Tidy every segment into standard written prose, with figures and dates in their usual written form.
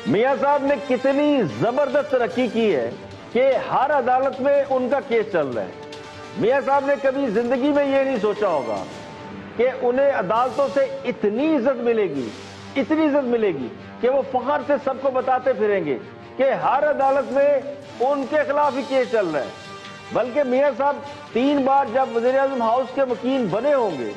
میاں صاحب نے کتنی زبردست ترقی کی ہے کہ ہر عدالت میں ان کا کیس چل رہا ہے۔ میاں صاحب نے کبھی زندگی میں یہ نہیں سوچا ہوگا کہ انہیں عدالتوں سے اتنی عزت ملے گی کہ وہ فخر سے سب کو بتاتے پھریں گے کہ ہر عدالت میں ان کے خلاف ہی کیس چل رہا ہے۔ بلکہ میاں صاحب 3 بار جب وزیر اعظم ہاؤس کے وکیل بنے ہوں گے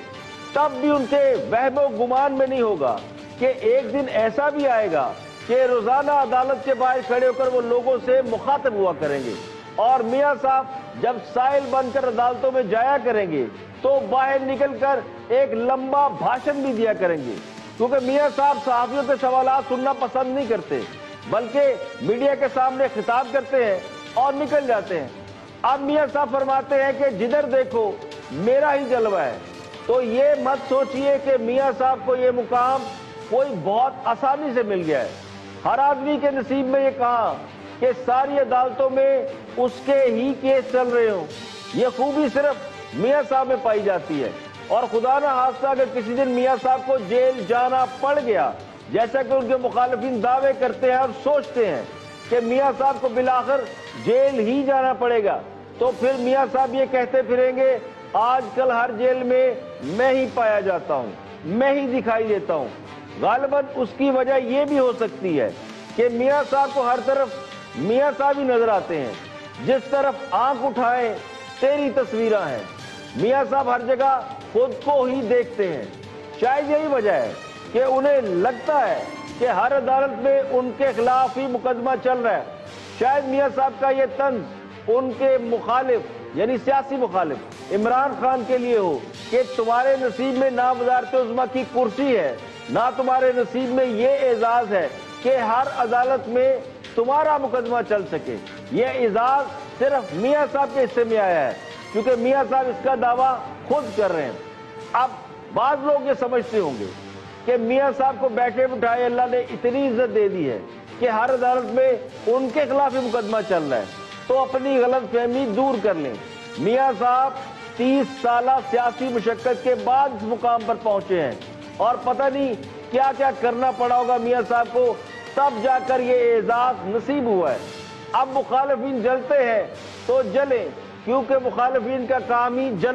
تب بھی ان کے وہم و گمان میں نہیں ہوگا کہ ایک دن ایسا بھی آئے گا کہ روزانہ عدالت کے باہر کھڑے ہو کر وہ لوگوں سے مخاطب ہوا کریں گے، اور میاں صاحب جب سائل بن کر عدالتوں میں جایا کریں گے تو باہر نکل کر ایک لمبا بھاشن بھی دیا کریں گے، کیونکہ میاں صاحب صحافیوں کے سوالات سننا پسند نہیں کرتے، بلکہ میڈیا کے سامنے خطاب کرتے ہیں اور نکل جاتے ہیں۔ اب میاں صاحب فرماتے ہیں کہ جدھر دیکھو میرا ہی جلوہ ہے، تو یہ مت سوچئے کہ میاں صاحب کو یہ مقام کوئی بہت آسانی سے مل گیا ہے۔ ہر آدمی کے نصیب میں یہ کہا کہ ساری عدالتوں میں اس کے ہی کیس چل رہے ہوں، یہ خوبی صرف میاں صاحب میں پائی جاتی ہے۔ اور خدا نہ خواستہ اگر کسی دن میاں صاحب کو جیل جانا پڑ گیا، جیسا کہ ان کے مخالفین دعوے کرتے ہیں اور سوچتے ہیں کہ میاں صاحب کو بالآخر جیل ہی جانا پڑے گا، تو پھر میاں صاحب یہ کہتے پھریں گے آج کل ہر جیل میں ہی پایا جاتا ہوں، میں ہی دکھائی دیتا ہوں۔ غالباً اس کی وجہ یہ بھی ہو سکتی ہے کہ میاں صاحب کو ہر طرف میاں صاحب ہی نظر آتے ہیں، جس طرف آنکھ اٹھائیں تیری تصویراں ہیں۔ میاں صاحب ہر جگہ خود کو ہی دیکھتے ہیں۔ شاید یہی وجہ ہے کہ انہیں لگتا ہے کہ ہر عدالت میں ان کے خلاف ہی مقدمہ چل رہا ہے۔ شاید میاں صاحب کا یہ طنز ان کے مخالف یعنی سیاسی مخالف عمران خان کے لیے ہو کہ تمہارے نصیب میں نہ وزارت عظمیٰ کی کرسی ہے، نہ تمہارے نصیب میں یہ اعزاز ہے کہ ہر عدالت میں تمہارا مقدمہ چل سکے۔ یہ اعزاز صرف میاں صاحب کے حصے میں آیا ہے، کیونکہ میاں صاحب اس کا دعویٰ خود کر رہے ہیں۔ اب بعض لوگ یہ سمجھتے ہوں گے کہ میاں صاحب کو بیٹھے بٹھائے اللہ نے اتنی عزت دے دی ہے کہ ہر عدالت میں ان کے خلاف ہی مقدمہ چل رہا ہے، تو اپنی غلط فہمی دور کر لیں۔ میاں صاحب 30 سالہ سیاسی مشقت کے بعد اس مقام پر پہنچے ہیں، اور پتہ نہیں کیا کیا کرنا پڑا ہوگا میاں صاحب کو، تب جا کر یہ اعزاز نصیب ہوا ہے۔ اب مخالفین جلتے ہیں تو جلیں، کیونکہ مخالفین کا کام ہی جل